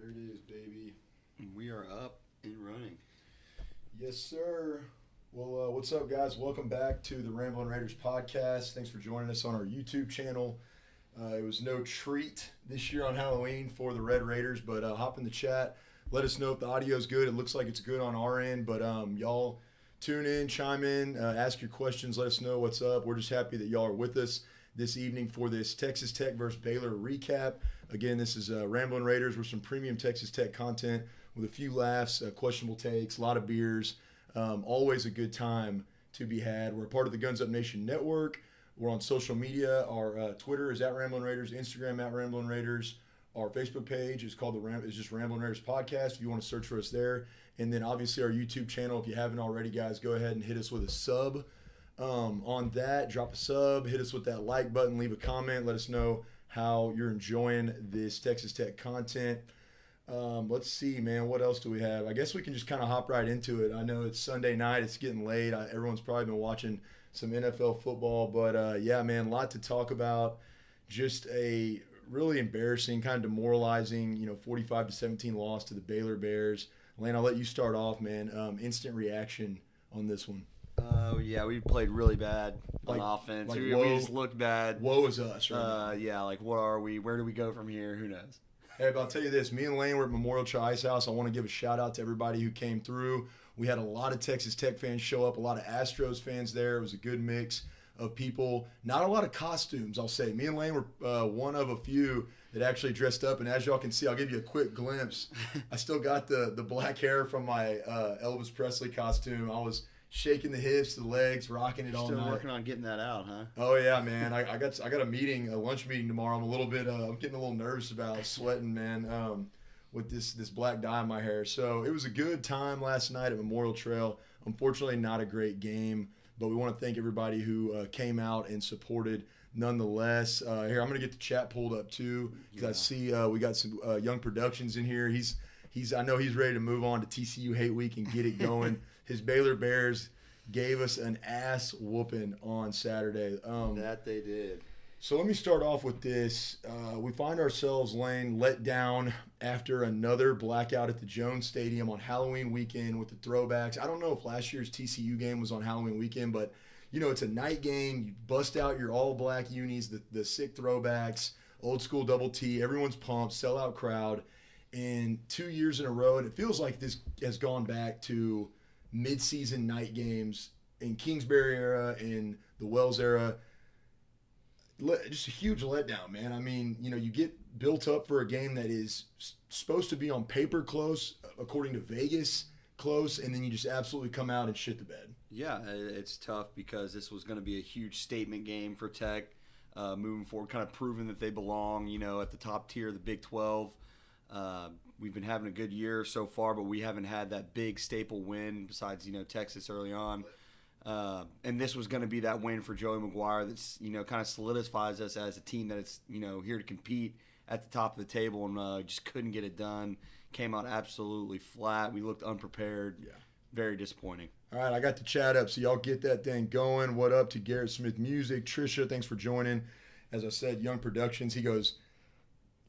There it is, baby. We are up and running. Yes, sir. Well, what's up, guys? Welcome back to the Ramblin' Raiders podcast. Thanks for joining us on our YouTube channel. It was no treat this year on Halloween for the Red Raiders, but hop in the chat. Let us know if the audio is good. It looks like it's good on our end, but y'all tune in, chime in, ask your questions. Let us know what's up. We're just happy that y'all are with us this evening for this Texas Tech versus Baylor recap. Again, this is Ramblin' Raiders with some premium Texas Tech content with a few laughs, questionable takes, a lot of beers. Always a good time to be had. We're a part of the Guns Up Nation Network. We're on social media. Our Twitter is at Ramblin' Raiders, Instagram at Ramblin' Raiders. Our Facebook page is called is just Ramblin' Raiders Podcast. If you want to search for us there, and then obviously our YouTube channel. If you haven't already, guys, go ahead and hit us with a sub. On that, drop a sub, hit us with that like button, leave a comment, let us know how you're enjoying this Texas Tech content. Let's see, man, what else do we have? I guess we can just kind of hop right into it. I know it's Sunday night, it's getting late. Everyone's probably been watching some NFL football, but yeah, man, a lot to talk about. Just a really embarrassing, kind of demoralizing, 45-17 loss to the Baylor Bears. Lane, I'll let you start off, man. Instant reaction on this one. Yeah, we played really bad on offense. We just looked bad. Woe is us, right? Yeah, what are we? Where do we go from here? Who knows? Hey, but I'll tell you this. Me and Lane were at Memorial Ice House. I want to give a shout-out to everybody who came through. We had a lot of Texas Tech fans show up, a lot of Astros fans there. It was a good mix of people. Not a lot of costumes, I'll say. Me and Lane were one of a few that actually dressed up. And as y'all can see, I'll give you a quick glimpse. I still got the black hair from my Elvis Presley costume. I was shaking the hips, the legs, rocking it all night. Still working on getting that out, huh? Oh yeah, man. I got a meeting, a lunch meeting tomorrow. I'm a little bit, I'm getting a little nervous about sweating, man, with this black dye in my hair. So it was a good time last night at Memorial Trail. Unfortunately, not a great game, but we want to thank everybody who came out and supported. Nonetheless, here I'm gonna get the chat pulled up too because I see we got some Young Productions in here. I know he's ready to move on to TCU Hate Week and get it going. His Baylor Bears gave us an ass whooping on Saturday. That they did. So let me start off with this. We find ourselves, Lane, let down after another blackout at the Jones Stadium on Halloween weekend with the throwbacks. I don't know if last year's TCU game was on Halloween weekend, but, it's a night game. You bust out your all-black unis, the sick throwbacks, old school double T. Everyone's pumped, sellout crowd. And 2 years in a row, and it feels like this has gone back to mid-season night games in Kingsbury era, in the Wells era. Just a huge letdown, man. I mean, you get built up for a game that is supposed to be on paper close, according to Vegas close, and then you just absolutely come out and shit the bed. Yeah, it's tough because this was going to be a huge statement game for Tech moving forward, kind of proving that they belong, at the top tier of the Big 12. We've been having a good year so far, but we haven't had that big staple win besides, Texas early on. And this was going to be that win for Joey McGuire that's, kind of solidifies us as a team that it's, here to compete at the top of the table and just couldn't get it done. Came out absolutely flat. We looked unprepared. Yeah. Very disappointing. All right, I got the chat up, so y'all get that thing going. What up to Garrett Smith Music? Trisha, thanks for joining. As I said, Young Productions, he goes,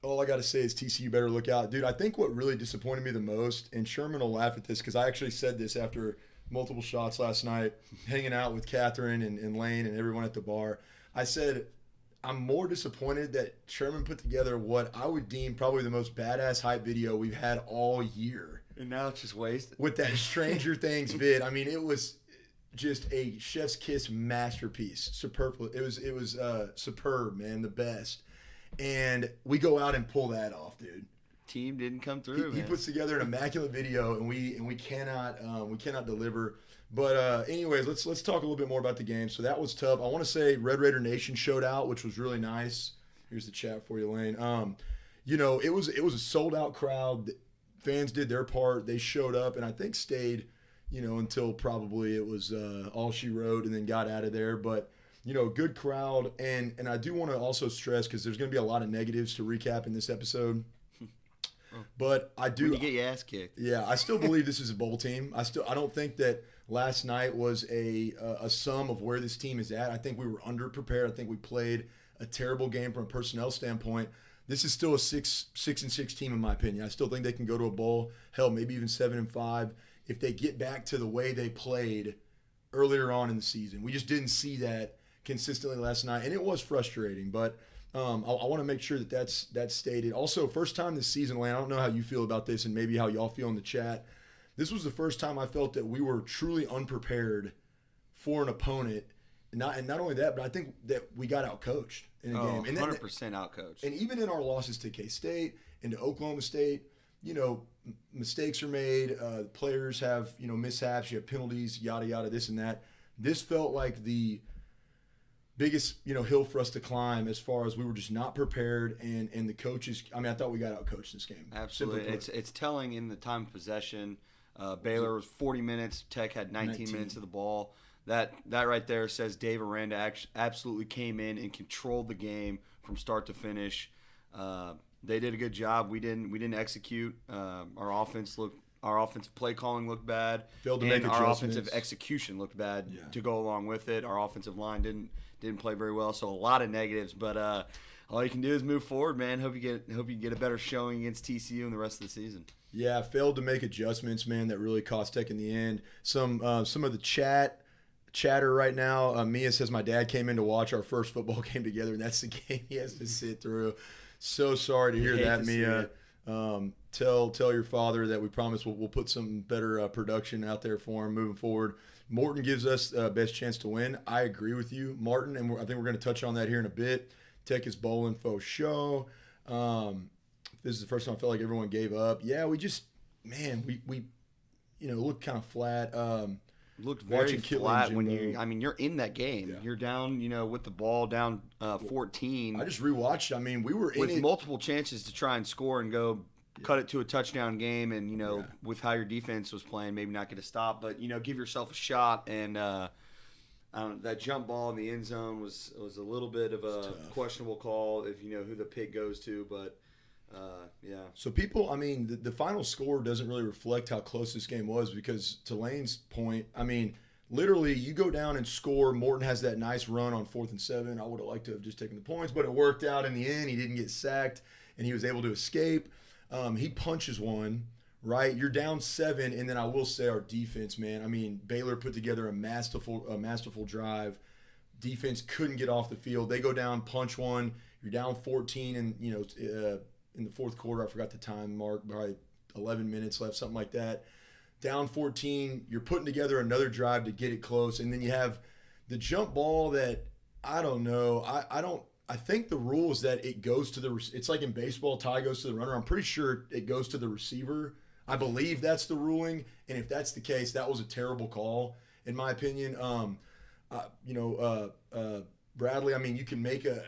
all I got to say is TCU better look out. Dude, I think what really disappointed me the most, and Sherman will laugh at this because I actually said this after multiple shots last night, hanging out with Catherine and Lane and everyone at the bar. I said, I'm more disappointed that Sherman put together what I would deem probably the most badass hype video we've had all year. And now it's just wasted. With that Stranger Things vid. I mean, it was just a chef's kiss masterpiece. Superb. It was superb, man, the best. And we go out and pull that off, dude. Team didn't come through. He puts together an immaculate video, and we cannot deliver. But anyways, let's talk a little bit more about the game. So that was tough. I want to say Red Raider Nation showed out, which was really nice. Here's the chat for you, Lane. It was a sold out crowd. Fans did their part. They showed up, and I think stayed, until probably it was all she wrote, and then got out of there. But good crowd, and I do want to also stress because there's going to be a lot of negatives to recap in this episode. But I do. When you get your ass kicked. Yeah, I still believe this is a bowl team. I don't think that last night was a sum of where this team is at. I think we were underprepared. I think we played a terrible game from a personnel standpoint. this is still a 6-6 team in my opinion. I still think they can go to a bowl. Hell, maybe even 7-5 if they get back to the way they played earlier on in the season. We just didn't see that consistently last night, and it was frustrating. But I want to make sure that that's stated. Also, first time this season, Lane, I don't know how you feel about this and maybe how y'all feel in the chat. This was the first time I felt that we were truly unprepared for an opponent. And not only that, but I think that we got outcoached in a game. And 100% outcoached. And even in our losses to K-State and to Oklahoma State, mistakes are made. Players have, mishaps. You have penalties, yada, yada, this and that. This felt like the biggest, hill for us to climb as far as we were just not prepared. And the coaches, I thought we got outcoached this game. Absolutely. It's telling in the time of possession. Baylor was 40 minutes. Tech had 19 minutes of the ball. That right there says Dave Aranda absolutely came in and controlled the game from start to finish. They did a good job. We didn't execute. Our offensive play calling looked bad. Failed to make our adjustments. offensive execution looked bad to go along with it. Our offensive line didn't play very well. So a lot of negatives. But all you can do is move forward, man. Hope you get a better showing against TCU in the rest of the season. Yeah, failed to make adjustments, man. That really cost Tech in the end. Some of the chatter right now. Mia says my dad came in to watch our first football game together, and that's the game he has to sit through. So sorry to hear that, Mia. Tell your father that we promise we'll put some better production out there for him moving forward. Morton gives us best chance to win. I agree with you, Martin, and I think we're going to touch on that here in a bit. Tech is bowling faux show. This is the first time I felt like everyone gave up. Yeah, we just, man, we looked kind of flat. Looked very flat when you're in that game. Yeah. You're down, with the ball down 14. I just rewatched. We were in with multiple chances to try and score and go cut it to a touchdown game, and with how your defense was playing, maybe not get a stop, but give yourself a shot. And that jump ball in the end zone was a little bit of a questionable call if you know who the pick goes to, but. So people, the final score doesn't really reflect how close this game was because to Lane's point, literally you go down and score. Morton has that nice run on 4th and 7. I would have liked to have just taken the points, but it worked out in the end. He didn't get sacked and he was able to escape. He punches one, right? You're down 7. And then I will say our defense, man, Baylor put together a masterful drive. Defense couldn't get off the field. They go down, punch one. You're down 14 and, in the fourth quarter, I forgot the time mark, probably 11 minutes left, something like that. Down 14, you're putting together another drive to get it close, and then you have the jump ball that I don't know. I think the rule is that it goes to it's like in baseball, tie goes to the runner. I'm pretty sure it goes to the receiver. I believe that's the ruling, and if that's the case, that was a terrible call in my opinion. Bradley, you can make a.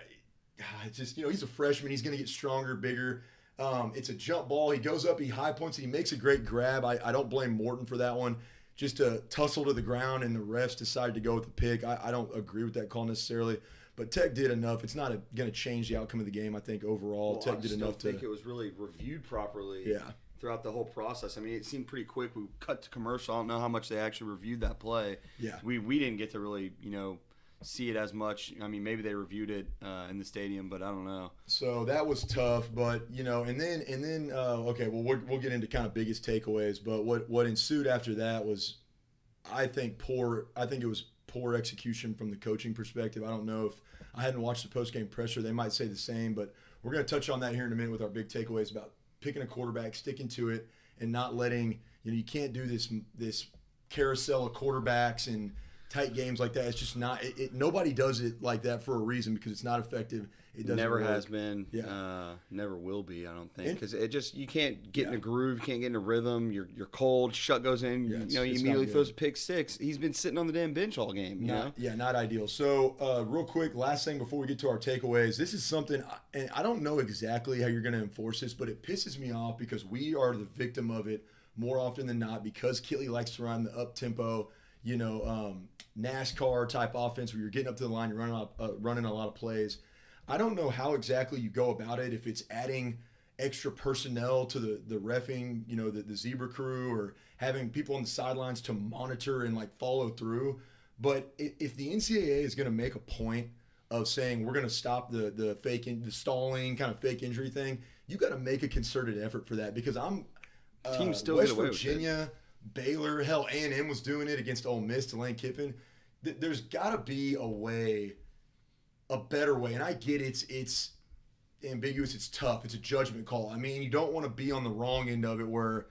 It's just, he's a freshman. He's going to get stronger, bigger. It's a jump ball. He goes up, he high points it. He makes a great grab. I don't blame Morton for that one. Just a tussle to the ground, and the refs decided to go with the pick. I don't agree with that call necessarily, but Tech did enough. It's not going to change the outcome of the game, I think, overall. Tech did enough to. I think it was really reviewed properly throughout the whole process. It seemed pretty quick. We cut to commercial. I don't know how much they actually reviewed that play. Yeah. We didn't get to really, see it as much. Maybe they reviewed it in the stadium, but I don't know. So that was tough, but and then okay, well we'll get into kind of biggest takeaways, but what ensued after that was, I think it was poor execution from the coaching perspective. I don't know if I hadn't watched the post-game presser, they might say the same, but we're going to touch on that here in a minute with our big takeaways about picking a quarterback, sticking to it, and not letting you can't do this carousel of quarterbacks and tight games like that. It's just not. Nobody does it like that for a reason because it's not effective. It doesn't never work. has been. Yeah. Never will be. I don't think because you can't get in a groove. You can't get in a rhythm. You're cold. Shut goes in. You immediately throws a pick six. He's been sitting on the damn bench all game. Not ideal. So real quick, last thing before we get to our takeaways. This is something, and I don't know exactly how you're going to enforce this, but it pisses me off because we are the victim of it more often than not because Kitley likes to run the up tempo. NASCAR type offense where you're getting up to the line, you're running a lot of plays. I don't know how exactly you go about it, if it's adding extra personnel to the reffing, the zebra crew, or having people on the sidelines to monitor and follow through. But if the NCAA is going to make a point of saying we're going to stop the stalling kind of fake injury thing, you got to make a concerted effort for that because teams still West get away Virginia, Baylor, hell, A&M was doing it against Ole Miss to Lane Kiffin. There's got to be a better way, and I get it's ambiguous, it's tough, it's a judgment call. I mean, you don't want to be on the wrong end of it where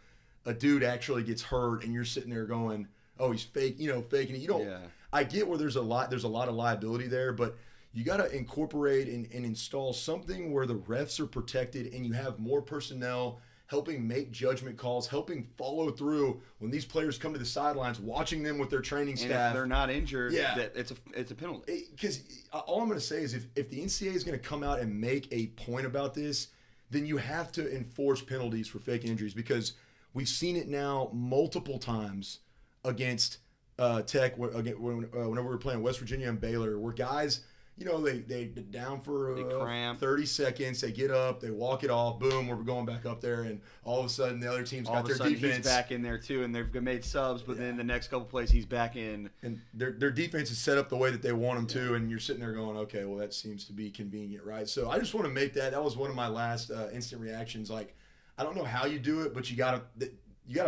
a dude actually gets hurt and you're sitting there going, oh, he's faking it. You don't. Yeah. I get where there's a lot of liability there, but you got to incorporate and install something where the refs are protected and you have more personnel helping make judgment calls, helping follow through when these players come to the sidelines, watching them with their training staff. And if they're not injured, it's a penalty. Because all I'm going to say is if the NCAA is going to come out and make a point about this, then you have to enforce penalties for fake injuries because we've seen it now multiple times against Tech whenever we were playing West Virginia and Baylor, where guys – they down for 30 seconds. They get up, they walk it off. Boom, we're going back up there, and all of a sudden the other team's got their defense. He's back in there too, and they've made subs. But then the next couple plays, he's back in, and their defense is set up the way that they want them to. And you're sitting there going, okay, well that seems to be convenient, right? So I just want to make that. That was one of my last instant reactions. Like, I don't know how you do it, but you gotta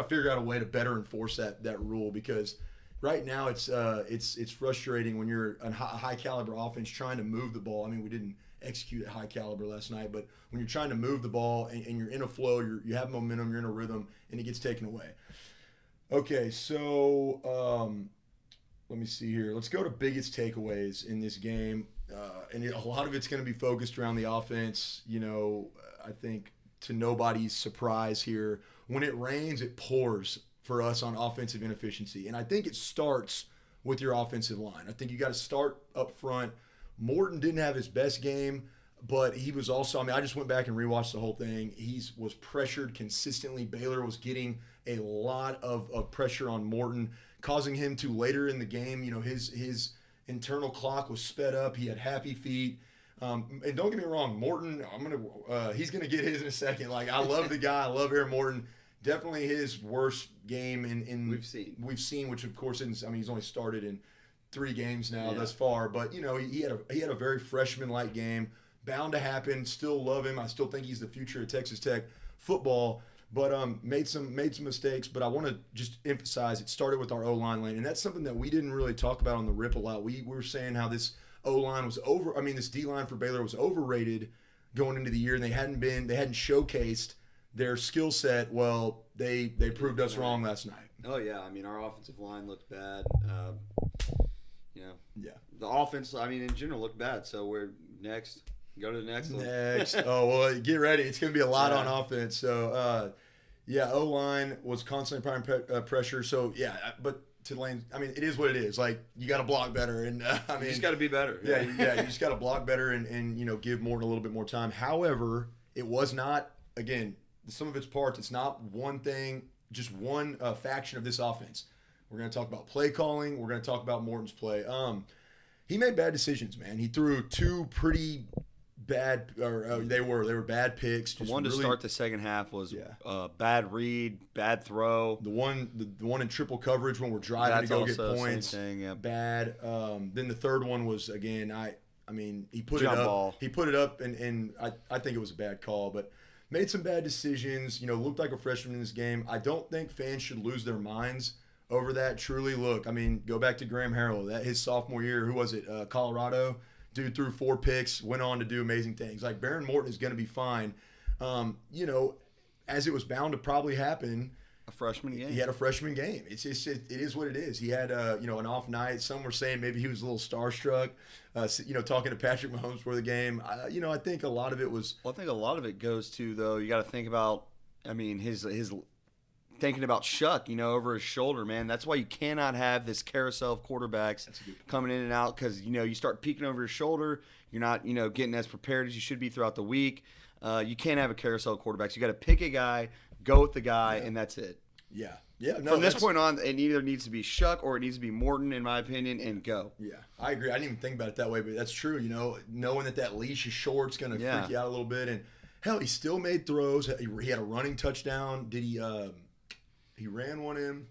figure out a way to better enforce that rule because. Right now, it's frustrating when you're a high caliber offense trying to move the ball. I mean, we didn't execute at high caliber last night, but when you're trying to move the ball and you're in a flow, you have momentum, you're in a rhythm, and it gets taken away. Okay, so let me see here. Let's go to biggest takeaways in this game, and a lot of it's going to be focused around the offense. I think to nobody's surprise here, when it rains, it pours for us on offensive inefficiency. And I think it starts with your offensive line. I think you got to start up front. Morton didn't have his best game, but he was also, I just went back and rewatched the whole thing. He was pressured consistently. Baylor was getting a lot of pressure on Morton, causing him to later in the game, his internal clock was sped up. He had happy feet. And don't get me wrong, Morton, he's going to get his in a second. Like, I love the guy. I love Aaron Morton. Definitely his worst game in we've seen, which of course isn't. He's only started in 3 games now thus far, but he had a very freshman-like game, bound to happen. Still love him. I still think he's the future of Texas Tech football, but made some mistakes. But I want to just emphasize it started with our O-line lane, and that's something that we didn't really talk about on the Rip a lot. We were saying how this O-line was this D-line for Baylor was overrated going into the year, and they hadn't showcased their skill set. Well, they proved us wrong last night. Oh yeah, our offensive line looked bad. The offense, in general, looked bad. So we're next. Go to the next one. Next. Oh well, get ready. It's going to be a lot on offense. So O-line was constantly applying pressure. So but to Lane, it is what it is. Like, you got to block better, and you just got to be better. Yeah, you just got to block better and give Morton a little bit more time. However, it was not, again, the sum of its parts. It's not one thing, just one faction of this offense. We're going to talk about play calling. We're going to talk about Morton's play. He made bad decisions, man. He threw 2 pretty bad, they were bad picks. The one to start the second half was bad read, bad throw. The one in triple coverage when we're driving to go get points. Same thing, bad. Then the third one was, again, he put Jump it up. Ball. He put it up, and I think it was a bad call, but made some bad decisions. Looked like a freshman in this game. I don't think fans should lose their minds over that. Truly, look, go back to Graham Harrell. That his sophomore year, who was it? Colorado. Dude threw 4 picks, went on to do amazing things. Like, Baron Morton is going to be fine. As it was bound to probably happen. A freshman game. He had a freshman game. It is what it is. He had an off night. Some were saying maybe he was a little starstruck. Talking to Patrick Mahomes before the game. I think a lot of it was. Well, I think a lot of it goes to, though, you got to think about. His thinking about Shuck, over his shoulder, man. That's why you cannot have this carousel of quarterbacks coming in and out, because you start peeking over your shoulder. You're not getting as prepared as you should be throughout the week. You can't have a carousel of quarterbacks. You got to pick a guy, go with the guy, and that's it. Yeah. Yeah. No, From this point on, it either needs to be Shuck or it needs to be Morton, in my opinion, and go. Yeah, I agree. I didn't even think about it that way, but that's true. Knowing that leash is short, it's going to freak you out a little bit. And hell, he still made throws. He had a running touchdown. Did he? He ran one in.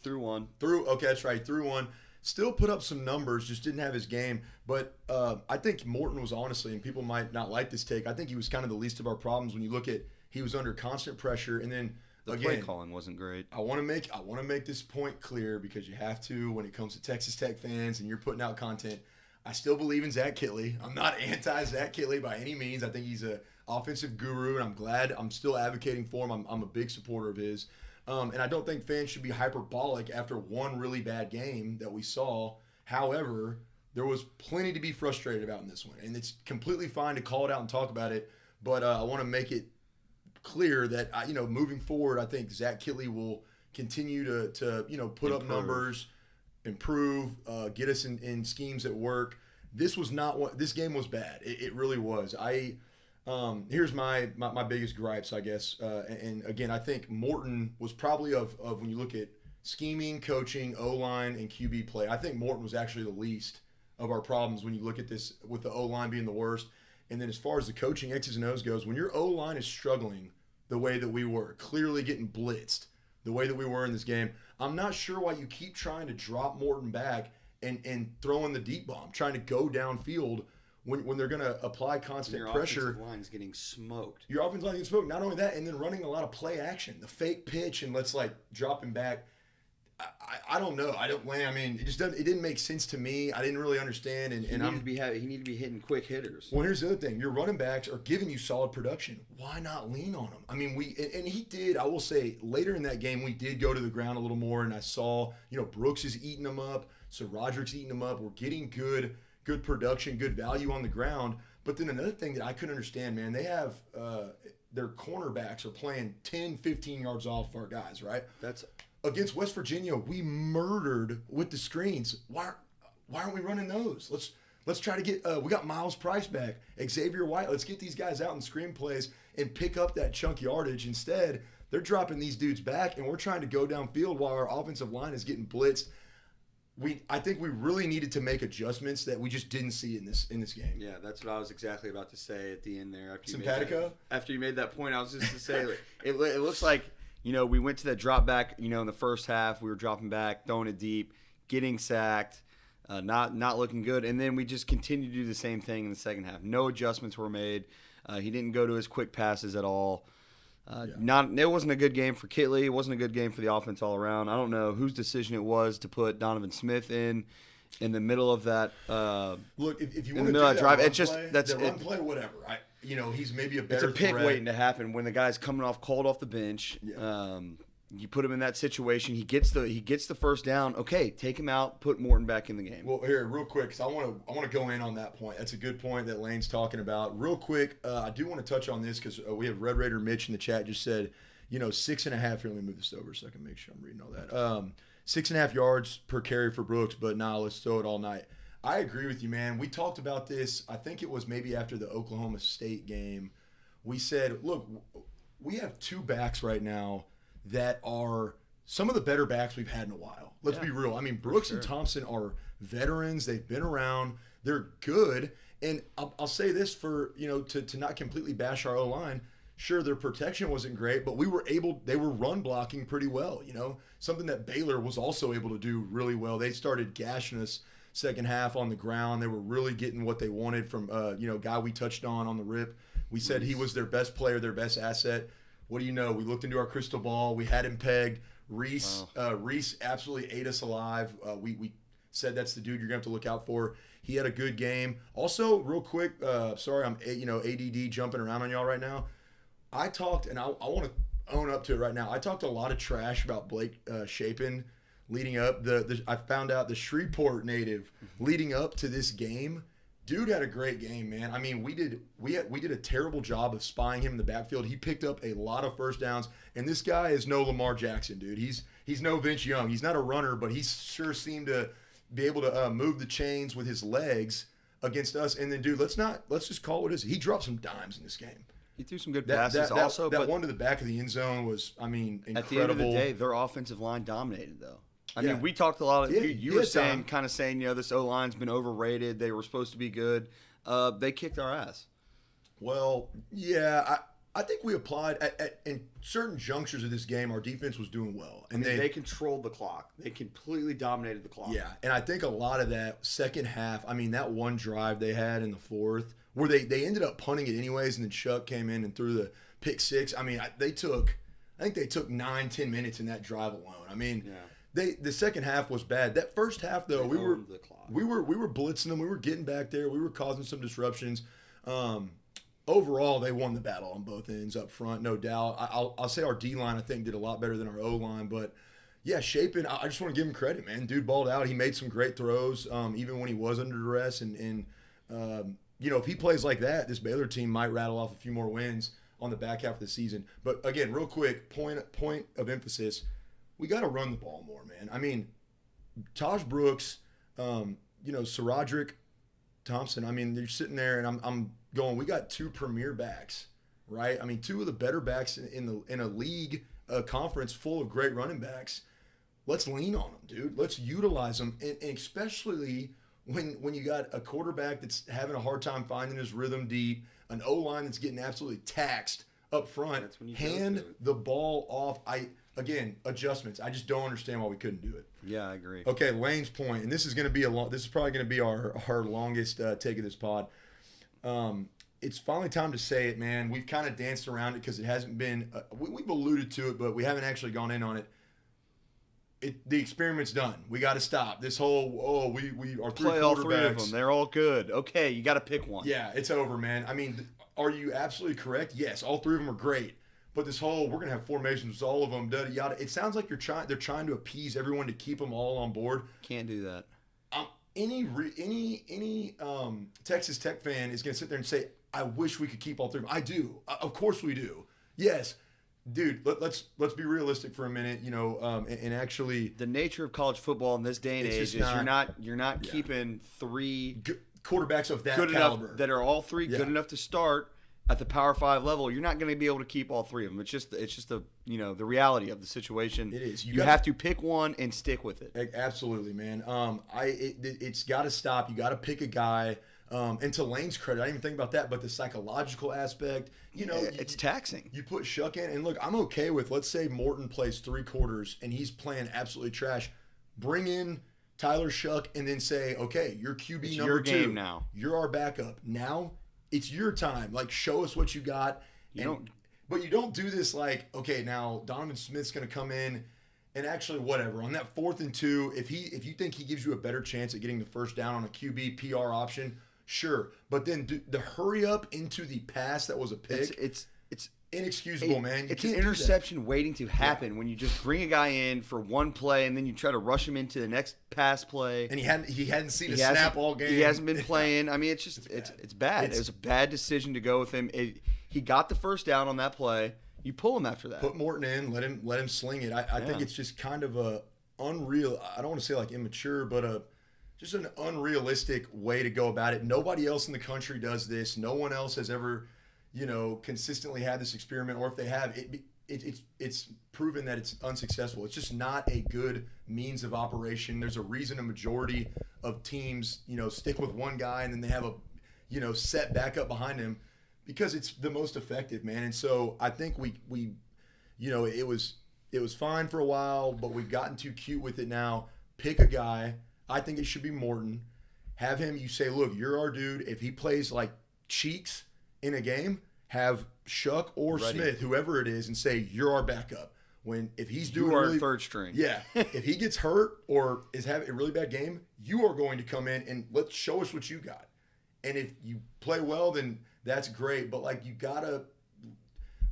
Threw one. Okay, that's right. He threw one. still put up some numbers, just didn't have his game. But I think Morton was honestly, and people might not like this take, I think he was kind of the least of our problems when you look at he was under constant pressure. And then the again, play calling wasn't great. I want to make this point clear because you have to when it comes to Texas Tech fans and you're putting out content. I still believe in Zach Kittley. I'm not anti-Zach Kittley by any means. I think he's an offensive guru, and I'm glad I'm still advocating for him. I'm a big supporter of his. And I don't think fans should be hyperbolic after one really bad game that we saw. However, there was plenty to be frustrated about in this one. And it's completely fine to call it out and talk about it. But I want to make it clear that, moving forward, I think Zach Kittley will continue to put up numbers, improve, get us in schemes that work. This game was bad. It really was. Here's my biggest gripes, I guess. And again, I think Morton was probably of when you look at scheming, coaching, O-line, and QB play, I think Morton was actually the least of our problems when you look at this with the O-line being the worst. And then as far as the coaching X's and O's goes, when your O-line is struggling the way that we were, clearly getting blitzed the way that we were in this game, I'm not sure why you keep trying to drop Morton back and throw in the deep bomb, trying to go downfield when they're going to apply constant pressure. Your offensive line's getting smoked. Your offensive line getting smoked. Not only that, and then running a lot of play action, the fake pitch, and let's drop him back. I don't know. It didn't make sense to me. I didn't really understand. And he needed to be hitting quick hitters. Well, here's the other thing. Your running backs are giving you solid production. Why not lean on them? I mean, he did. I will say later in that game, we did go to the ground a little more, and I saw, Brooks is eating them up. So Roderick's eating them up. We're getting good production, good value on the ground. But then another thing that I couldn't understand, man, they have their cornerbacks are playing 10, 15 yards off our guys, right? That's against West Virginia, we murdered with the screens. Why aren't we running those? Let's try to get we got Miles Price back, Xavier White. Let's get these guys out in screen plays and pick up that chunk yardage. Instead, they're dropping these dudes back, and we're trying to go downfield while our offensive line is getting blitzed. I think we really needed to make adjustments that we just didn't see in this game. Yeah, that's what I was exactly about to say at the end there. After you made that point, I was just to say it looks like we went to that drop back. In the first half, we were dropping back, throwing it deep, getting sacked, not looking good, and then we just continued to do the same thing in the second half. No adjustments were made. He didn't go to his quick passes at all. It wasn't a good game for Kittley. It wasn't a good game for the offense all around. I don't know whose decision it was to put Donovan Smith in the middle of that. Look, if you in want the to middle of that drive, it's just that's run play, whatever. He's maybe a better. It's a pick threat. waiting to happen when the guy's coming cold off the bench. Yeah. You put him in that situation. He gets the first down. Okay, take him out. Put Morton back in the game. Well, here, real quick, because I want to go in on that point. That's a good point that Lane's talking about. Real quick, I do want to touch on this because we have Red Raider Mitch in the chat just said, 6.5. Here, let me move this over so I can make sure I'm reading all that. 6.5 yards per carry for Brooks, but let's throw it all night. I agree with you, man. We talked about this. I think it was maybe after the Oklahoma State game. We said, look, we have two backs right now that are some of the better backs we've had in a while. Let's be real. I mean, Brooks and Thompson are veterans. They've been around. They're good. And I'll say this for, to not completely bash our O-line. Sure, their protection wasn't great, but they were run blocking pretty well, something that Baylor was also able to do really well. They started gashing us second half on the ground. They were really getting what they wanted from, guy we touched on the rip. We said he was their best player, their best asset. What do you know? We looked into our crystal ball. We had him pegged. Reese absolutely ate us alive. We said that's the dude you're going to have to look out for. He had a good game. Also, real quick, sorry I'm ADD jumping around on y'all right now. I talked, and I want to own up to it right now. I talked a lot of trash about Blake Shapen leading up. I found out the Shreveport native leading up to this game. Dude had a great game, man. I mean, we did a terrible job of spying him in the backfield. He picked up a lot of first downs, and this guy is no Lamar Jackson, dude. He's no Vince Young. He's not a runner, but he sure seemed to be able to move the chains with his legs against us. And then, dude, let's just call it what it is. He dropped some dimes in this game. He threw some good passes also. That one to the back of the end zone was, incredible. At the end of the day, their offensive line dominated, though. I mean, we talked a lot. You were saying, this O-line's been overrated. They were supposed to be good. They kicked our ass. Well, yeah, I think we applied in certain junctures of this game. Our defense was doing well, and they controlled the clock. They completely dominated the clock. Yeah, and I think a lot of that second half. I mean, that one drive they had in the fourth, where they ended up punting it anyways, and then Chuck came in and threw the pick six. I mean, I think they took 9-10 minutes in that drive alone. I mean, the second half was bad. That first half though, we were blitzing them. We were getting back there. We were causing some disruptions. Overall, they won the battle on both ends up front, no doubt. I'll say our D-line, I think, did a lot better than our O-line. But, yeah, Shapen, I just want to give him credit, man. Dude balled out. He made some great throws even when he was under duress. And if he plays like that, this Baylor team might rattle off a few more wins on the back half of the season. But, again, real quick, point of emphasis, we got to run the ball more, man. I mean, Taj Brooks, SaRodorick Thompson, I mean, they're sitting there, and I'm going, we got two premier backs, right? I mean, two of the better backs in a league conference full of great running backs. Let's lean on them, dude. Let's utilize them, and especially when you got a quarterback that's having a hard time finding his rhythm deep, an O-line that's getting absolutely taxed up front. That's when you hand the ball off. Again, adjustments. I just don't understand why we couldn't do it. Yeah, I agree. Okay, Lane's point, and this is probably going to be our longest take of this pod. It's finally time to say it, man. We've kind of danced around it because it hasn't been. We've alluded to it, but we haven't actually gone in on it. The experiment's done. We got to stop this whole. We are play all three of them. They're all good. Okay, you got to pick one. Yeah, it's over, man. I mean, are you absolutely correct? Yes, all three of them are great. But this whole we're gonna have formations with all of them. Yada. It sounds like they're trying to appease everyone to keep them all on board. Can't do that. Any Texas Tech fan is gonna sit there and say, "I wish we could keep all three of them." I do. Of course we do. Yes, dude. Let's be realistic for a minute. And actually, the nature of college football in this day and age is you're not keeping three quarterbacks of that good caliber enough, that are all three good enough to start at the Power 5 level. You're not going to be able to keep all three of them. It's just the the reality of the situation. It is. You have to pick one and stick with it. Absolutely, man. It's got to stop. You got to pick a guy. And to Lane's credit, I didn't even think about that, but the psychological aspect, it's taxing. You put Shuck in, and look, I'm okay with, let's say Morton plays 3 quarters and he's playing absolutely trash. Bring in Tyler Shuck and then say, okay, you're QB it's number your 2. Game now. You're our backup. Now it's your time. Like, show us what you got. But you don't do this like, okay, now Donovan Smith's going to come in and actually whatever. On that 4th and 2, if you think he gives you a better chance at getting the first down on a QB PR option, sure. But then the hurry up into the pass that was a pick, it's inexcusable, man. It's an interception waiting to happen when you just bring a guy in for one play and then you try to rush him into the next pass play. And he hadn't seen a snap all game. He hasn't been playing. I mean, it's bad. It was a bad decision to go with him. He got the first down on that play. You pull him after that. Put Morton in. Let him sling it. I think it's just kind of a unreal. I don't want to say like immature, but just an unrealistic way to go about it. Nobody else in the country does this. No one else has ever, consistently had this experiment, or if they have, it's proven that it's unsuccessful. It's just not a good means of operation. There's a reason a majority of teams, stick with one guy and then they have a, set backup behind him because it's the most effective, man. And so I think we it was fine for a while, but we've gotten too cute with it now. Pick a guy. I think it should be Morton. Have him, you say, look, you're our dude. If he plays like cheeks in a game, have Shuck or Smith, whoever it is, and say, you're our backup. If he's doing our third string. Yeah. If he gets hurt or is having a really bad game, you are going to come in and let's show us what you got. And if you play well, then that's great. But like you gotta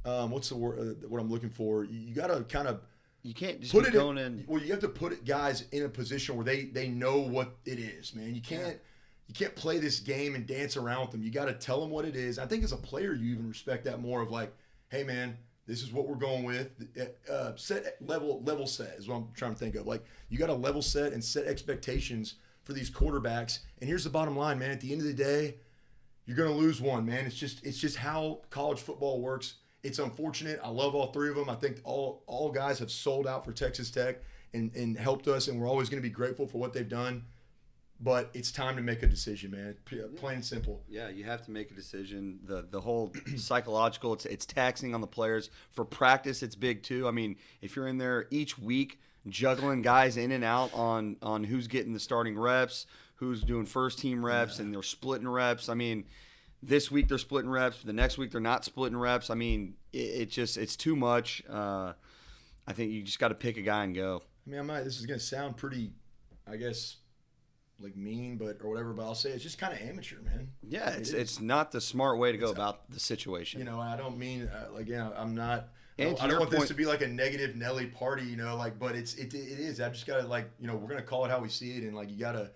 what's the word what I'm looking for? You gotta kind of you can't just put it going in. Well, you have to put guys in a position where they know what it is, man. You can't play this game and dance around with them. You got to tell them what it is. I think as a player, you even respect that more of like, hey, man, this is what we're going with. Level set is what I'm trying to think of. Like, you got to level set and set expectations for these quarterbacks. And here's the bottom line, man. At the end of the day, you're going to lose one, man. It's just how college football works. It's unfortunate. I love all 3 of them. I think all guys have sold out for Texas Tech and helped us, and we're always going to be grateful for what they've done. but it's time to make a decision, man. Plain and simple. Yeah, you have to make a decision. The whole psychological, it's taxing on the players. For practice, it's big too. I mean, if you're in there each week juggling guys in and out on who's getting the starting reps, who's doing first team reps, and they're splitting reps. I mean, this week they're splitting reps. The next week they're not splitting reps. I mean, it's too much. I think you just got to pick a guy and go. I mean, this is going to sound pretty, I guess, like mean, or whatever, but I'll say it's just kind of amateur, man. Yeah, it's not the smart way to go about the situation. You know, I don't mean I'm not. And I don't want this to be like a negative Nelly party, you know, like, but it is. I just gotta we're gonna call it how we see it, and like you gotta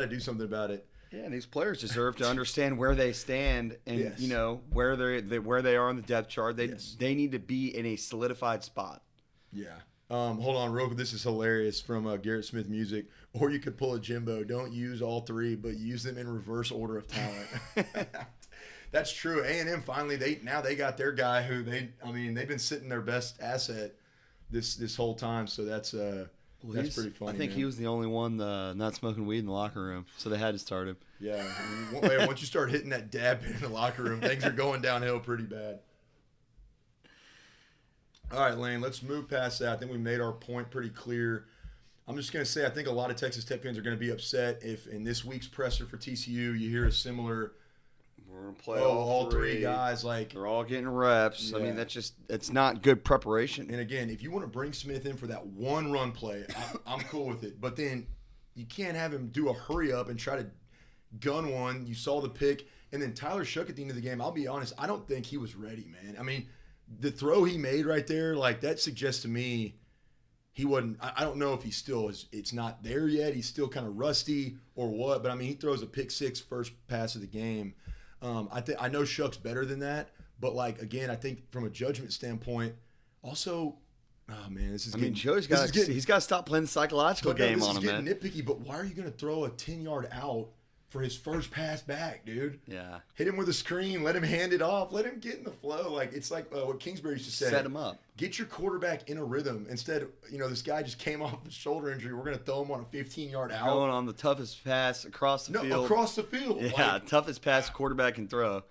do something about it. Yeah, and these players deserve to understand where they stand, and you know where they are on the depth chart. They need to be in a solidified spot. Yeah. Hold on, real quick. This is hilarious from Garrett Smith Music. Or you could pull a Jimbo. Don't use all three, but use them in reverse order of talent. That's true. A&M finally they got their guy who they've been sitting their best asset this whole time. So that's pretty funny. I think he was the only one not smoking weed in the locker room, so they had to start him. Yeah. Once you start hitting that dab in the locker room, things are going downhill pretty bad. All right, Lane, let's move past that. I think we made our point pretty clear. I'm just going to say I think a lot of Texas Tech fans are going to be upset if in this week's presser for TCU you hear a similar we're going to play all three guys. Like they're all getting reps. Yeah. I mean, it's not good preparation. And again, if you want to bring Smith in for that one run play, I'm cool with it. But then you can't have him do a hurry up and try to gun one. You saw the pick. And then Tyler Shook at the end of the game, I'll be honest, I don't think he was ready, man. I mean, the throw he made right there, like that suggests to me he wasn't. I don't know if he still is. It's not there yet. He's still kind of rusty or what. But I mean, he throws a pick six first pass of the game. I know Shook's better than that. But like again, I think from a judgment standpoint, also, oh man, this is. Joey's got he's got to stop playing the psychological game on him, man. This is getting nitpicky. But why are you going to throw a 10-yard out for his first pass back, dude? Yeah. Hit him with a screen. Let him hand it off. Let him get in the flow. Like it's like what Kingsbury used to say. Set him up. Get your quarterback in a rhythm. Instead, this guy just came off a shoulder injury. We're going to throw him on a 15-yard out. Going on the toughest pass across the field. Across the field. Yeah, toughest pass quarterback can throw.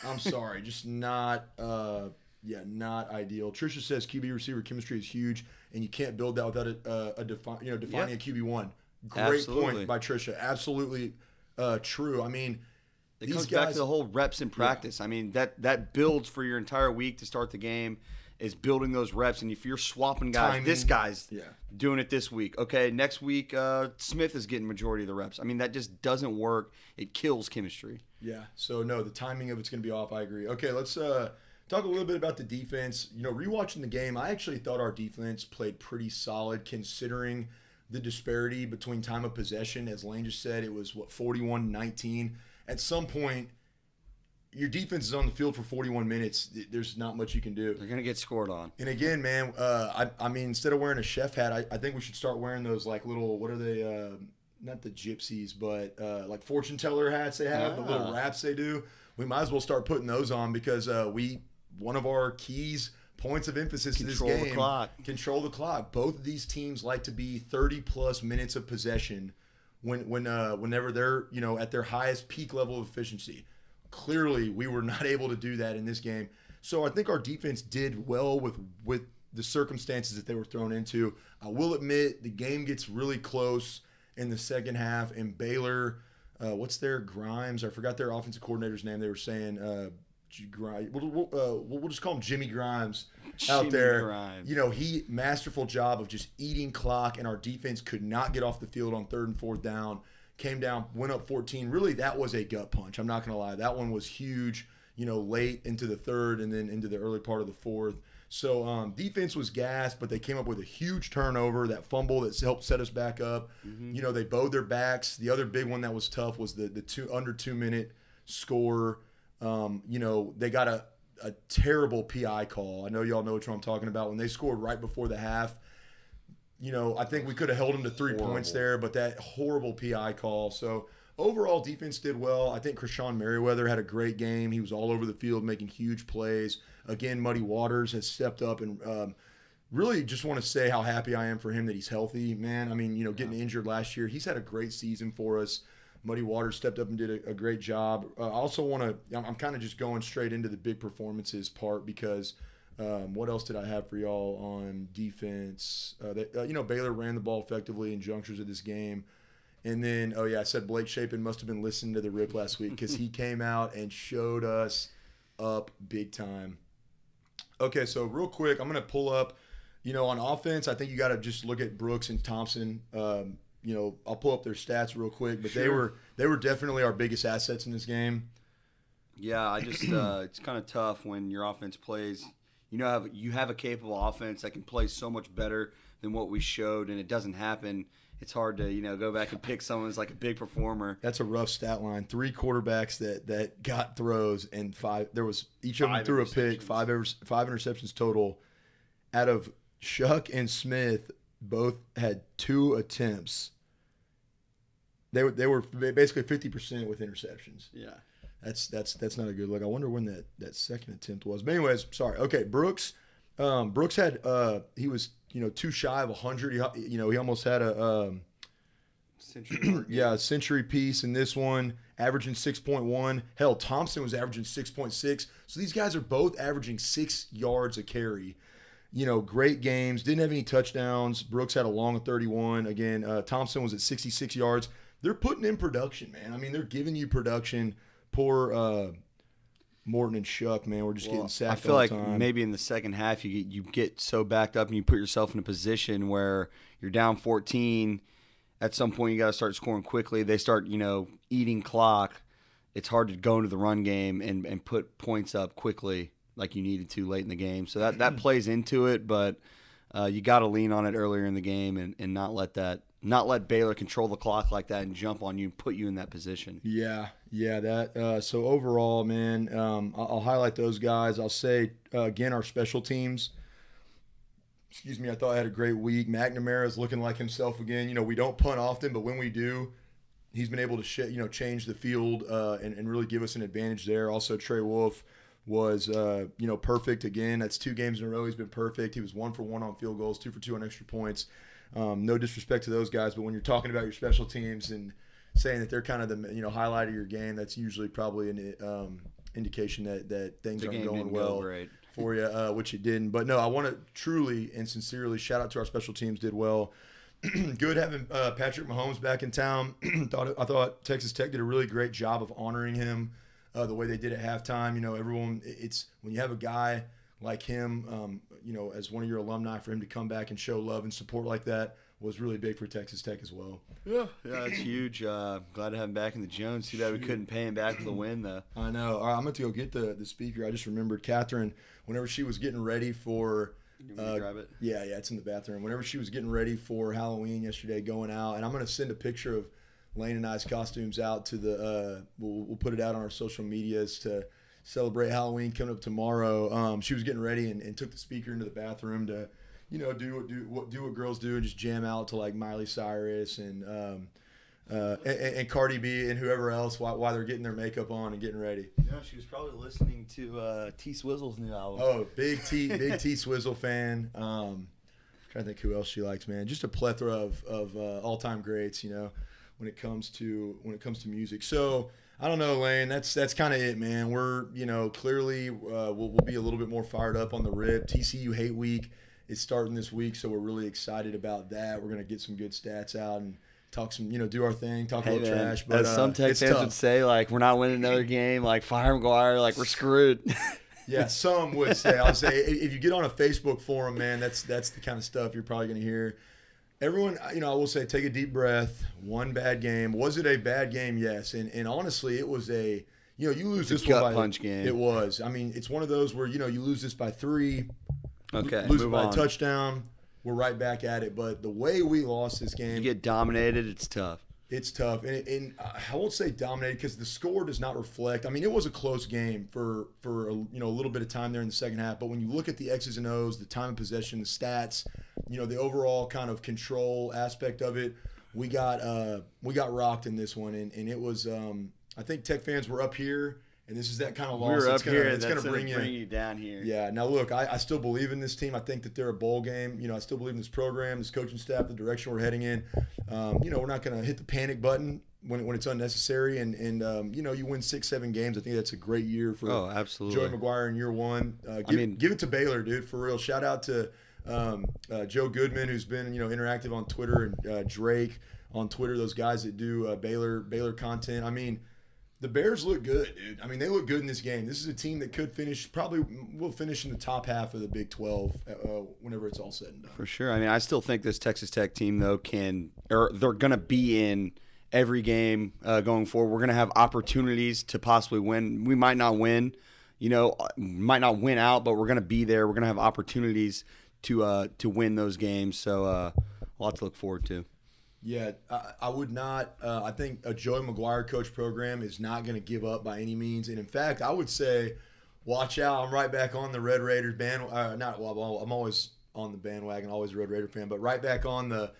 I'm sorry. Just not not ideal. Trisha says QB receiver chemistry is huge, and you can't build that without defining a QB1. Great point by Trisha. Absolutely true. I mean, it comes back to the whole reps in practice. Yeah. I mean, that builds for your entire week to start the game is building those reps. And if you're swapping guys, timing, this guy's doing it this week. Okay, next week Smith is getting majority of the reps. I mean, that just doesn't work. It kills chemistry. Yeah. So no, the timing of it's going to be off. I agree. Okay, let's talk a little bit about the defense. Rewatching the game, I actually thought our defense played pretty solid considering the disparity between time of possession. As Lane just said, it was 41-19. At some point, your defense is on the field for 41 minutes. There's not much you can do. They're gonna get scored on. And again, man, I mean, instead of wearing a chef hat, I think we should start wearing those like little, what are they? Not the gypsies, but like fortune teller hats they have, the little wraps they do. We might as well start putting those on because one of our points of emphasis in this game, control the clock. Both of these teams like to be 30-plus minutes of possession whenever they're at their highest peak level of efficiency. Clearly, we were not able to do that in this game. So I think our defense did well with the circumstances that they were thrown into. I will admit the game gets really close in the second half, and Baylor, what's their Grimes? I forgot their offensive coordinator's name. They were saying we'll just call him Jimmy Grimes out there. Grimes. He masterful job of just eating clock, and our defense could not get off the field on 3rd and 4th down. Came down, went up 14. Really, that was a gut punch. I'm not going to lie. That one was huge, late into the 3rd and then into the early part of the 4th. So defense was gassed, but they came up with a huge turnover, that fumble that helped set us back up. Mm-hmm. They bowed their backs. The other big one that was tough was the under 2-minute score. They got a terrible PI call. I know y'all know what I'm talking about. When they scored right before the half, I think we could have held them to 3 points there, but that horrible PI call. So overall, defense did well. I think Krishan Merriweather had a great game. He was all over the field making huge plays. Again, Muddy Waters has stepped up, and really just want to say how happy I am for him that he's healthy, man. I mean, getting injured last year. He's had a great season for us. Muddy Waters stepped up and did a great job. I also want to. I'm kind of just going straight into the big performances part because what else did I have for y'all on defense? Baylor ran the ball effectively in junctures of this game. And then, I said Blake Shapen must have been listening to the rip last week because he came out and showed us up big time. Okay, so real quick, I'm going to pull up, on offense, I think you got to just look at Brooks and Thompson. I'll pull up their stats real quick, but Sure. they were definitely our biggest assets in this game. Yeah, I just it's kind of tough when your offense plays. You have a capable offense that can play so much better than what we showed, and it doesn't happen. It's hard to go back and pick someone who's like a big performer. That's a rough stat line. 3 quarterbacks that got throws and 5. There was each of them threw a pick. 5 interceptions total. Out of Shuck and Smith, both had 2 attempts. They were basically 50% with interceptions. Yeah. That's not a good look. I wonder when that second attempt was. But anyways, sorry. Okay, Brooks had he was too shy of 100. He almost had a Century. a century piece in this one, averaging 6.1. Hell, Thompson was averaging 6.6. So these guys are both averaging 6 yards a carry. Great games. Didn't have any touchdowns. Brooks had a long of 31. Again, Thompson was at 66 yards. They're putting in production, man. I mean, they're giving you production. Poor Morton and Shuck, man, we're just getting sacked all the time. I feel like maybe in the second half you get so backed up and you put yourself in a position where you're down 14. At some point you got to start scoring quickly. They start, eating clock. It's hard to go into the run game and put points up quickly like you needed to late in the game. So that plays into it, but you got to lean on it earlier in the game and not let Baylor control the clock like that and jump on you and put you in that position. Yeah, so overall, man, I'll highlight those guys. I'll say, again, our special teams. Excuse me, I thought I had a great week. McNamara's looking like himself again. We don't punt often, but when we do, he's been able to change the field and really give us an advantage there. Also, Trey Wolf was perfect again. That's 2 games in a row he's been perfect. He was 1 for 1 on field goals, 2 for 2 on extra points. No disrespect to those guys, but when you're talking about your special teams and saying that they're kind of the highlight of your game, that's usually probably an indication that things aren't going well for you, which it didn't. But no, I want to truly and sincerely shout out to our special teams. Did well. Good having Patrick Mahomes back in town. I thought Texas Tech did a really great job of honoring him the way they did at halftime. Everyone, it's when you have a guy like him, as one of your alumni, for him to come back and show love and support like that was really big for Texas Tech as well. Yeah, it's huge. Glad to have him back in the Jones. Too bad we couldn't pay him back for the win, though. I know. All right, I'm going to go get the speaker. I just remembered Catherine, whenever she was getting ready for You want me to grab it? Yeah, it's in the bathroom. Whenever she was getting ready for Halloween yesterday, going out, and I'm going to send a picture of Lane and I's costumes out to the we'll put it out on our social medias to celebrate Halloween coming up tomorrow. She was getting ready and took the speaker into the bathroom to do what girls do and just jam out to like Miley Cyrus and Cardi B and whoever else while they're getting their makeup on and getting ready. Yeah, she was probably listening to T Swizzle's new album. Oh, big T Swizzle fan. Trying to think who else she likes, man. Just a plethora of all-time greats, when it comes to music. So I don't know, Lane. That's kind of it, man. We're clearly we'll be a little bit more fired up on the rip. TCU Hate Week is starting this week, so we're really excited about that. We're gonna get some good stats out and talk some, do our thing, talk a little trash. But as some Tech fans would say, like, we're not winning another game, like fire McGuire, like we're screwed. Yeah, some would say. I'll say if you get on a Facebook forum, man, that's the kind of stuff you're probably gonna hear. Everyone, I will say, take a deep breath. One bad game. Was it a bad game? Yes. And honestly, it was a, you lose this one by punch game. It was. I mean, it's one of those where, you lose this by 3. Okay. Lose it by a touchdown. We're right back at it. But the way we lost this game. You get dominated, it's tough. It's tough. And I won't say dominated because the score does not reflect. I mean, it was a close game for a little bit of time there in the second half. But when you look at the X's and O's, the time of possession, the stats, the overall kind of control aspect of it, we got rocked in this one. And it was I think Tech fans were up here, and this is that kind of loss. We were up here. It's going to bring you down here. Yeah. Now, look, I still believe in this team. I think that they're a bowl game. I still believe in this program, this coaching staff, the direction we're heading in. We're not going to hit the panic button when it's unnecessary, and you know, you win 6-7 games. I think that's a great year for absolutely. Joey McGuire in year one. Give it to Baylor, dude, for real. Shout out to Joe Goodman, who's been, you know, interactive on Twitter, and Drake on Twitter. Those guys that do Baylor content. I mean, the Bears look good, dude. I mean, they look good in this game. This is a team that could will finish in the top half of the Big 12 whenever it's all said and done. For sure. I mean, I still think this Texas Tech team, though, they're going to be in every game going forward. We're going to have opportunities to possibly win. We might not win, you know, might not win out, but we're going to be there. We're going to have opportunities to win those games. So a lot to look forward to. Yeah, I would not. I think a Joey McGuire coach program is not going to give up by any means. And in fact, I would say, watch out. I'm right back on the Red Raiders I'm always on the bandwagon, always a Red Raider fan, but right back on the,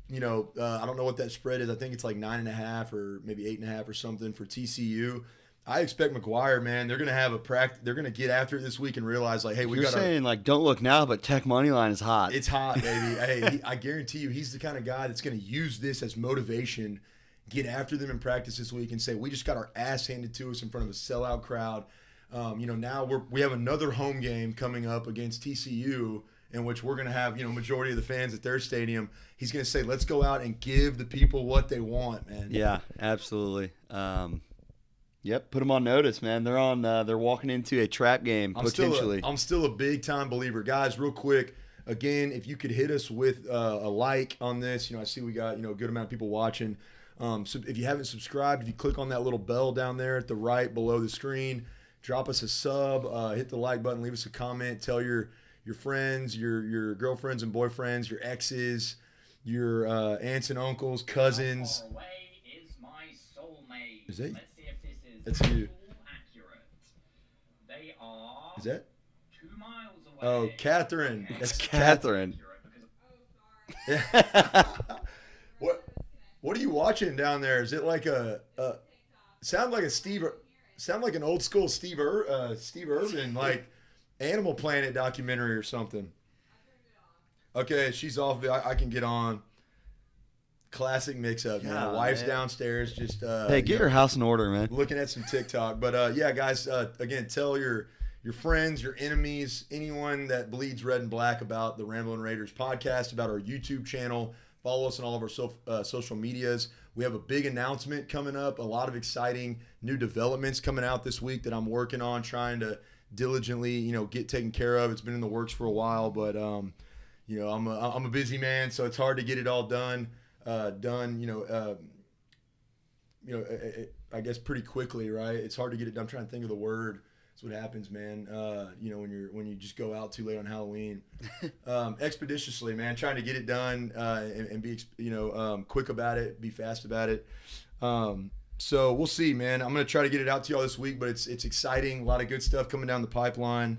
you know, I don't know what that spread is. I think it's like 9.5 or maybe 8.5 or something for TCU. I expect McGuire, man. They're gonna have a practice. They're gonna get after it this week and realize, like, hey, You're saying like, don't look now, but Tech money line is hot. It's hot, baby. Hey, I guarantee you, he's the kind of guy that's gonna use this as motivation, get after them in practice this week, and say, we just got our ass handed to us in front of a sellout crowd. You know, now we have another home game coming up against TCU, in which we're gonna have, you know, majority of the fans at their stadium. He's gonna say, let's go out and give the people what they want, man. Yeah, absolutely. Yep, put them on notice, man. They're walking into a trap game potentially. I'm still a big time believer, guys. Real quick, again, if you could hit us with a like on this, you know, I see we got, you know, a good amount of people watching. So if you haven't subscribed, if you click on that little bell down there at the right below the screen, drop us a sub, hit the like button, leave us a comment, tell your friends, your girlfriends and boyfriends, your exes, your aunts and uncles, cousins. How far away is my soulmate? Is that? Let's see if this is That's you. accurate. They are Is that? 2 miles away. Oh, Catherine. That's Catherine. What are you watching down there? Is it like sound like an old school Steve Irwin, like Animal Planet documentary or something? Okay, she's off. I can get on. Classic mix-up, man. Yeah, Wife's man. downstairs, just Hey, get your house in order, man. looking at some TikTok. But yeah, guys, again, tell your friends, your enemies, anyone that bleeds red and black about the Ramblin' Raiders podcast, about our YouTube channel. Follow us on all of our social medias. We have a big announcement coming up, a lot of exciting new developments coming out this week that I'm working on, trying to diligently, you know, get taken care of. It's been in the works for a while, but you know, I'm a busy man, so it's hard to get it all done. I guess pretty quickly, right? It's hard to get it done. I'm trying to think of the word. That's what happens, man. You know, when you just go out too late on Halloween, expeditiously, man. Trying to get it done and be, you know, quick about it, be fast about it. So we'll see, man. I'm gonna try to get it out to y'all this week, but it's exciting. A lot of good stuff coming down the pipeline,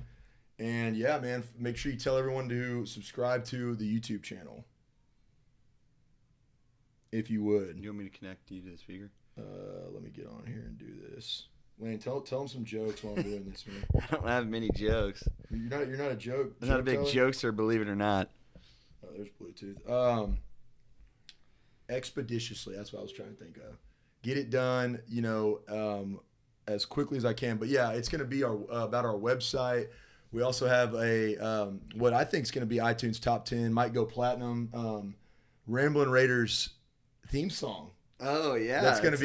and yeah, man. Make sure you tell everyone to subscribe to the YouTube channel. If you would. You want me to connect you to the speaker? Let me get on here and do this. Lane, tell them some jokes while I'm doing this, man. I don't have many jokes. You're not a joke. I'm not a big jokester, believe it or not. Oh, there's Bluetooth. Expeditiously. That's what I was trying to think of. Get it done, you know, as quickly as I can. But yeah, it's going to be about our website. We also have a what I think is going to be iTunes top 10, might go platinum. Ramblin' Raiders theme song. Oh yeah, that's gonna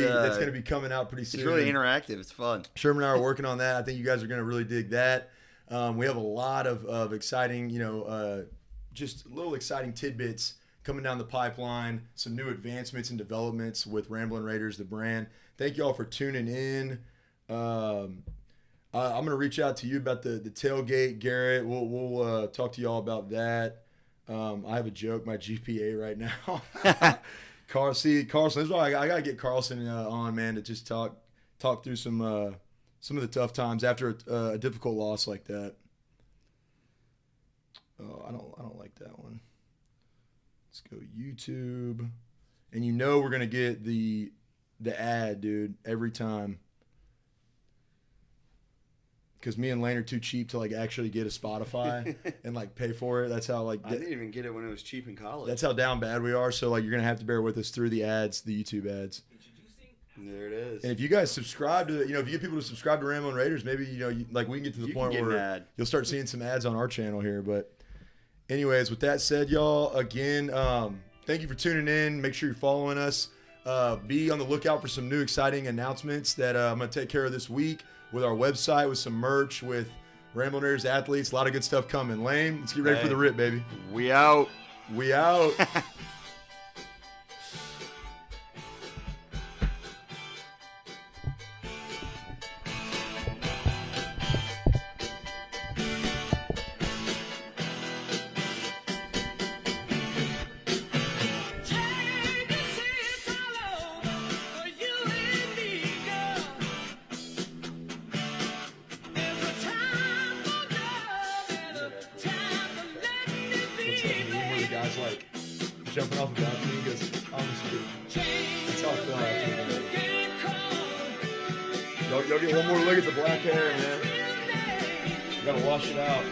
be coming out pretty soon. It's really interactive. It's fun. Sherman and I are working on that. I think you guys are gonna really dig that. We have a lot of exciting, you know, just little exciting tidbits coming down the pipeline. Some new advancements and developments with Ramblin' Raiders, the brand. Thank you all for tuning in. I'm gonna reach out to you about the tailgate, Garrett. We'll talk to y'all about that. I have a joke, my GPA right now. Carlson. This is why I gotta get Carlson on, man, to just talk through some of the tough times after a difficult loss like that. Oh, I don't like that one. Let's go YouTube, and you know we're gonna get the ad, dude, every time. Because me and Lane are too cheap to like actually get a Spotify and like pay for it. That's how like I didn't even get it when it was cheap in college. That's how down bad we are. So like you're gonna have to bear with us through the ads, the YouTube ads. Introducing There it is. And if you guys subscribe to, if you get people to subscribe to Ramblin' Raiders, maybe, like we can get to the You point can get an where ad. you'll start seeing some ads on our channel here. But anyways, with that said, y'all, again, thank you for tuning in. Make sure you're following us. Be on the lookout for some new exciting announcements that I'm going to take care of this week with our website, with some merch, with Ramblin' Raiders athletes. A lot of good stuff coming. Lane, let's get ready for the rip, baby. We out. We out. Guys like jumping off the balcony and goes, I'm just kidding. That's how I feel after the game. Y'all get one more look at the black hair, man. You gotta wash it out.